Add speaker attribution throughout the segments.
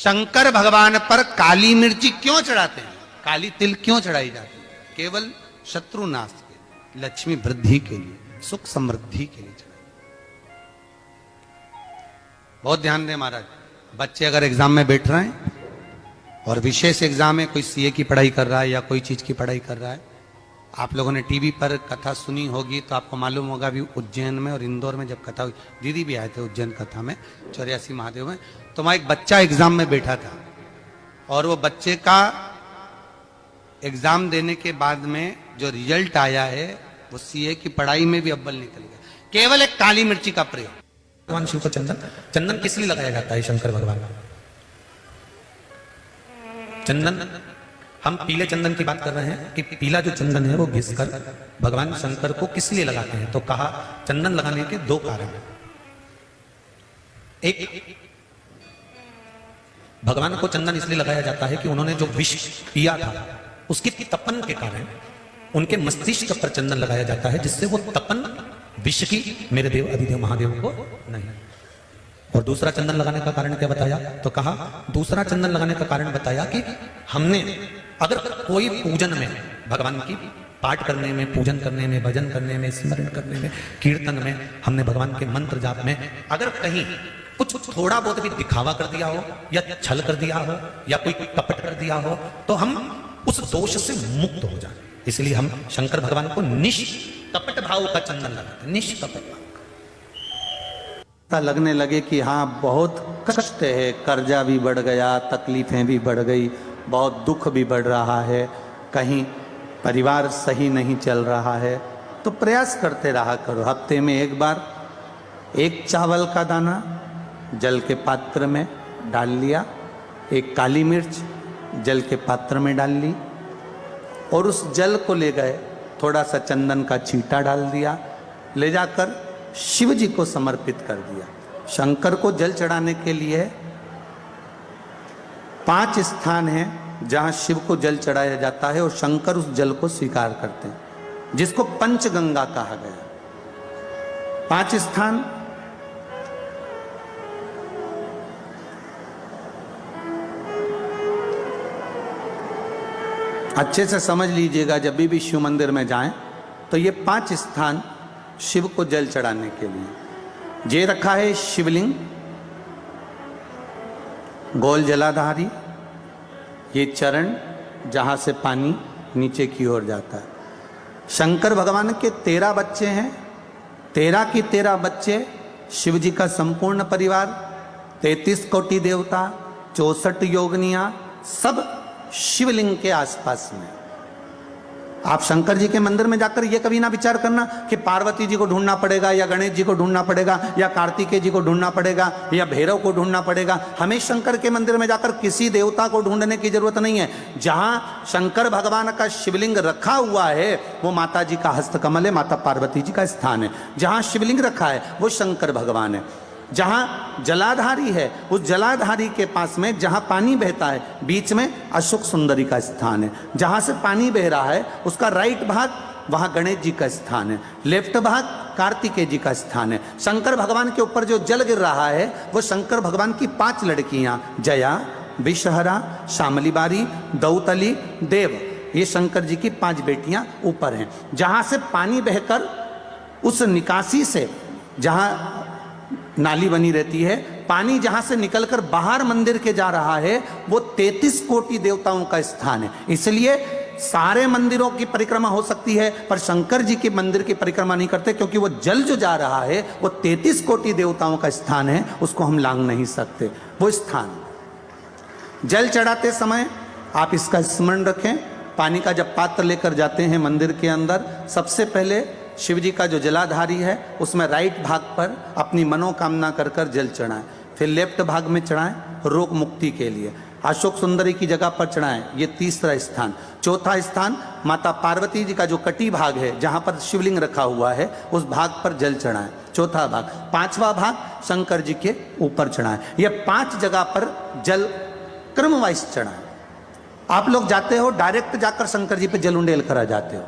Speaker 1: शंकर भगवान पर काली मिर्ची क्यों चढ़ाते हैं, काली तिल क्यों चढ़ाई जाती है? केवल शत्रु नाश के लिए, लक्ष्मी वृद्धि के लिए, सुख समृद्धि के लिए चढ़ाई। बहुत ध्यान दें महाराज, बच्चे अगर एग्जाम में बैठ रहे हैं और विशेष एग्जाम है, कोई सीए की पढ़ाई कर रहा है या कोई चीज की पढ़ाई कर रहा है, आप लोगों ने टीवी पर कथा सुनी होगी तो आपको मालूम होगा भी उज्जैन में और इंदौर में जब कथा हुई, दीदी भी आए थे उज्जैन कथा में 84 महादेव में, तो वहां एक बच्चा एग्जाम में बैठा था और वो बच्चे का एग्जाम देने के बाद में जो रिजल्ट आया है वो सीए की पढ़ाई में भी अव्वल निकल गया, केवल एक काली मिर्ची का प्रयोग।
Speaker 2: भगवान शिव को चंदन किस लिए लगाया जाता है? शंकर भगवान चंदन, हम पीले चंदन की बात कर रहे हैं कि पीला जो चंदन है वो घिसकर भगवान शंकर को किस लिए लगाते हैं? तो कहा चंदन लगाने के दो कारण हैं। एक, भगवान को चंदन इसलिए लगाया जाता है कि उन्होंने जो विष पिया था उसकी तपन के कारण उनके मस्तिष्क पर चंदन लगाया जाता है, जिससे वो तपन विष की मेरे देव अधिदेव महादेव को नहीं। और दूसरा चंदन लगाने का कारण क्या बताया? तो कहा दूसरा चंदन लगाने का कारण बताया कि हमने अगर कोई पूजन में, भगवान की पाठ करने में, पूजन करने में, भजन करने में, स्मरण करने में, कीर्तन में, हमने भगवान के मंत्र जाप में अगर कहीं कुछ थोड़ा बहुत भी दिखावा कर दिया हो या छल कर दिया हो या कोई कपट कर दिया हो तो हम उस दोष से मुक्त हो जाए। इसलिए हम शंकर भगवान को निष्कपट भाव का चंदन लगाते हैं, निष्कपट भाव।
Speaker 1: लगने लगे कि हाँ बहुत कष्ट है, कर्जा भी बढ़ गया, तकलीफें भी बढ़ गई, बहुत दुख भी बढ़ रहा है, कहीं परिवार सही नहीं चल रहा है, तो प्रयास करते रहा करो। हफ्ते में एक बार एक चावल का दाना जल के पात्र में डाल लिया, एक काली मिर्च जल के पात्र में डाल ली और उस जल को ले गए, थोड़ा सा चंदन का छींटा डाल दिया, ले जाकर शिव जी को समर्पित कर दिया। शंकर को जल चढ़ाने के लिए 5 स्थान हैं जहां शिव को जल चढ़ाया जाता है और शंकर उस जल को स्वीकार करते हैं, जिसको पंचगंगा कहा गया। 5 स्थान अच्छे से समझ लीजिएगा, जब भी शिव मंदिर में जाएं तो ये 5 स्थान शिव को जल चढ़ाने के लिए ये रखा है। शिवलिंग, गोल जलाधारी, ये चरण जहां से पानी नीचे की ओर जाता है। शंकर भगवान के 13 बच्चे हैं, 13 की 13 बच्चे, शिव जी का संपूर्ण परिवार, 33 कोटि देवता, 64 योगनियां, सब शिवलिंग के आसपास में। आप शंकर जी के मंदिर में जाकर ये कभी ना विचार करना कि पार्वती जी को ढूंढना पड़ेगा या गणेश जी को ढूंढना पड़ेगा या कार्तिकेय जी को ढूंढना पड़ेगा या भैरव को ढूंढना पड़ेगा। हमें शंकर के मंदिर में जाकर किसी देवता को ढूंढने की जरूरत नहीं है। जहां शंकर भगवान का शिवलिंग रखा हुआ है वो माता जी का हस्तकमल है, माता पार्वती जी का स्थान है। जहां शिवलिंग रखा है वो शंकर भगवान है। जहां जलाधारी है उस जलाधारी के पास में जहां पानी बहता है बीच में अशोक सुंदरी का स्थान है। जहां से पानी बह रहा है उसका राइट भाग वहां गणेश जी का स्थान है, लेफ्ट भाग कार्तिकेय जी का स्थान है। शंकर भगवान के ऊपर जो जल गिर रहा है वो शंकर भगवान की 5 लड़कियां, जया, विषहरा, शामली बारी, दौतली, देव, ये शंकर जी की 5 बेटियां ऊपर हैं। जहां से पानी बहकर उस निकासी से, जहां नाली बनी रहती है, पानी जहां से निकलकर बाहर मंदिर के जा रहा है वो 33 कोटि देवताओं का स्थान है। इसलिए सारे मंदिरों की परिक्रमा हो सकती है पर शंकर जी के मंदिर की परिक्रमा नहीं करते, क्योंकि वो जल जो जा रहा है वो 33 कोटि देवताओं का स्थान है, उसको हम लांघ नहीं सकते। वो स्थान जल चढ़ाते समय आप इसका स्मरण रखें। पानी का जब पात्र लेकर जाते हैं मंदिर के अंदर, सबसे पहले शिव जी का जो जलाधारी है उसमें राइट भाग पर अपनी मनोकामना कर कर जल चढ़ाएं, फिर लेफ्ट भाग में चढ़ाएं रोग मुक्ति के लिए। अशोक सुंदरी की जगह पर चढ़ाएं, ये तीसरा स्थान। चौथा स्थान माता पार्वती जी का जो कटी भाग है जहां पर शिवलिंग रखा हुआ है उस भाग पर जल चढ़ाएं, चौथा भाग। 5वां भाग शंकर जी के ऊपर चढ़ाएं। ये 5 जगह पर जल क्रम वाइज चढ़ाएं। आप लोग जाते हो डायरेक्ट जाकर शंकर जी पे जल उंडेल करा जाते हो,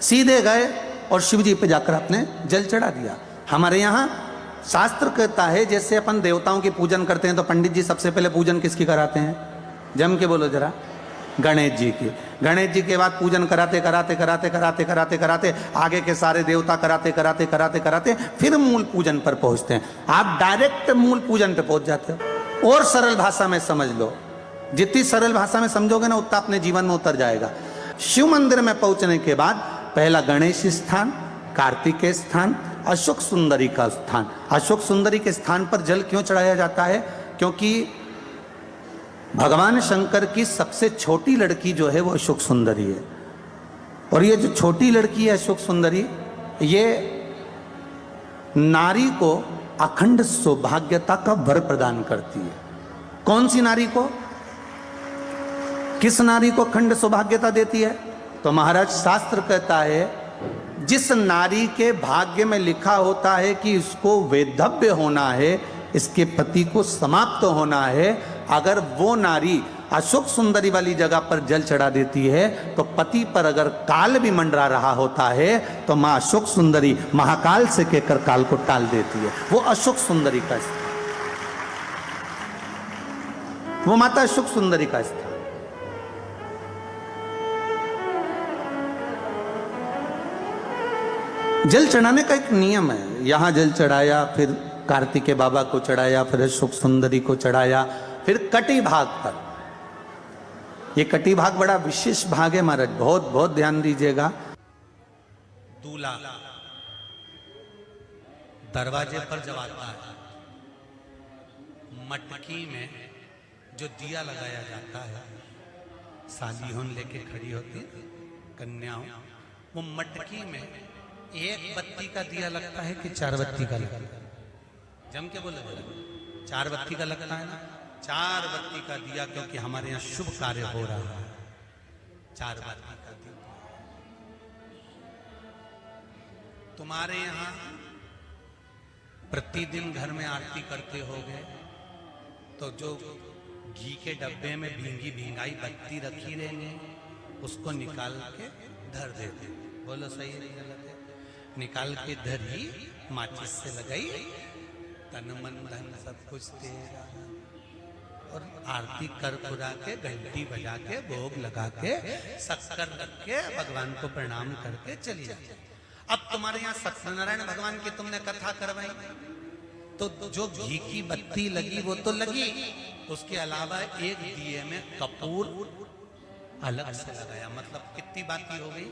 Speaker 1: सीधे गए और शिव जी पे जाकर आपने जल चढ़ा दिया। हमारे यहाँ शास्त्र कहता है जैसे अपन देवताओं की पूजन करते हैं तो पंडित जी सबसे पहले पूजन किसकी कराते हैं? जम के बोलो जरा। गणेश जी की। गणेश जी के बाद पूजन कराते कराते कराते कराते कराते कराते आगे के सारे देवता कराते कराते कराते कराते फिर मूल पूजन पर पहुंचते हैं। आप डायरेक्ट मूल पूजन पे पहुंच जाते हो। और सरल भाषा में समझ लो, जितनी सरल भाषा में समझोगे ना उतना अपने जीवन में उतर जाएगा। शिव मंदिर में पहुंचने के बाद पहला गणेश स्थान, कार्तिकेय स्थान, अशोक सुंदरी का स्थान। अशोक सुंदरी के स्थान पर जल क्यों चढ़ाया जाता है? क्योंकि भगवान शंकर की सबसे छोटी लड़की जो है वो अशोक सुंदरी है। और ये जो छोटी लड़की है अशोक सुंदरी, ये नारी को अखंड सौभाग्यता का वर प्रदान करती है। कौन सी नारी को? किस नारी को अखंड सौभाग्यता देती है? तो महाराज शास्त्र कहता है जिस नारी के भाग्य में लिखा होता है कि इसको वैधव्य होना है, इसके पति को समाप्त होना है, अगर वो नारी अशोक सुंदरी वाली जगह पर जल चढ़ा देती है तो पति पर अगर काल भी मंडरा रहा होता है तो मां अशोक सुंदरी महाकाल से कहकर काल को टाल देती है। वो अशोक सुंदरी का स्थान, वो माता अशोक सुंदरी का स्थान। जल चढ़ाने का एक नियम है। यहां जल चढ़ाया, फिर कार्तिकेय बाबा को चढ़ाया, फिर अशोक सुंदरी को चढ़ाया, फिर कटी भाग पर। ये कटी भाग बड़ा विशेष भाग है महाराज, बहुत बहुत ध्यान दीजिएगा।
Speaker 2: दूल्हा दरवाजे पर जब आता है, मटकी में जो दिया लगाया जाता है, सालियों लेके खड़ी होती कन्याओं, वो मटकी में एक बत्ती का दिया लगता है कि 4 बत्ती का लगता है? जम के बोले 4 बत्ती का लगता है ना। 4 बत्ती का दिया, क्योंकि हमारे यहाँ शुभ कार्य हो रहा है। 4 बत्ती का दिया। तुम्हारे यहाँ प्रतिदिन घर में आरती करते होगे तो जो घी के डब्बे में भींगी भींगाई बत्ती रखी रहेंगे उसको निकाल के धर देते। बोलो सही है गलत है? निकाल के धरी, माचिस से लगाई, तन मन धन सब कुछ तेरा, और आरती कर पुरा के घंटी बजा के भोग लगा के शक्कर रख के भगवान को प्रणाम करके चली जाती। अब तुम्हारे यहाँ सत्यनारायण भगवान की तुमने कथा करवाई तो जो घी की बत्ती लगी वो तो लगी, उसके अलावा एक दिए में कपूर अलग से लगाया। मतलब कितनी बाती हो गई?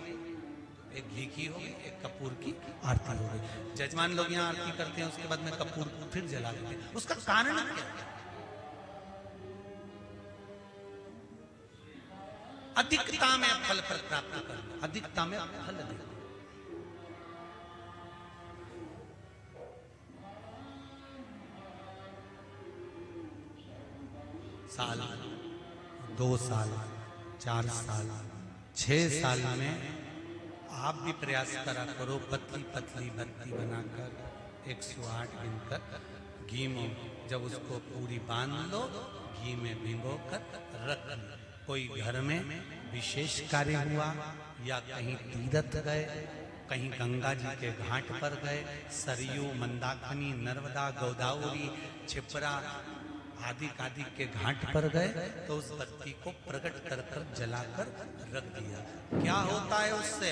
Speaker 2: एक घी की हो गई, एक कपूर की आरती हो गई। जजमान लोग यहाँ आरती करते हैं, उसके बाद में कपूर फिर जला देते हैं। उसका कारण क्या है? अधिकता में फल प्राप्त करना, अधिकता में फल देना। साल, 2 साल, 4 साल, 6 साल में आप भी प्रयास करा करो, पतली पतली बत्ती बनाकर 108 गिनकर घी में जब उसको पूरी बांध लो, घी में भिगो कर रख लो। कोई घर में विशेष कार्य हुआ या कहीं तीर्थ गए, कहीं गंगा जी के घाट पर गए, सरयू, मंदाकिनी, नर्मदा, गोदावरी, छिपरा आदि के घाट पर गए तो उस बत्ती को प्रकट कर कर जलाकर रख दिया। क्या होता है उससे?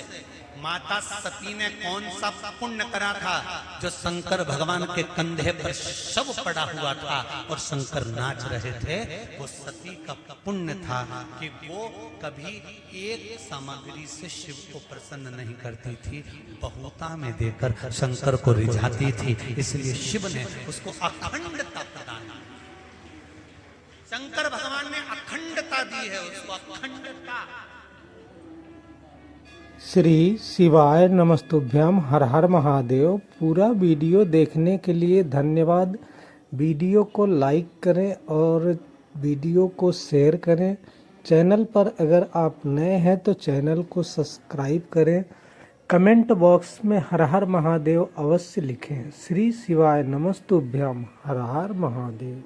Speaker 2: माता सती ने कौन सा पुण्य करा था जो शंकर भगवान के कंधे पर शव पड़ा हुआ था और शंकर नाच रहे थे? वो सती का पुण्य था कि वो कभी एक सामग्री से शिव को प्रसन्न नहीं करती थी, बहुता में देकर शंकर को रिझाती थी। इसलिए शिव ने उसको अखंडता प्रदान की। शंकर भगवान ने अखंडता दी है उसको, अखंडता।
Speaker 3: श्री शिवाय नमस्तुभ्यम। हर हर महादेव। पूरा वीडियो देखने के लिए धन्यवाद। वीडियो को लाइक करें और वीडियो को शेयर करें। चैनल पर अगर आप नए हैं तो चैनल को सब्सक्राइब करें। कमेंट बॉक्स में हर हर महादेव अवश्य लिखें। श्री शिवाय नमस्तुभ्यम। हर हर महादेव।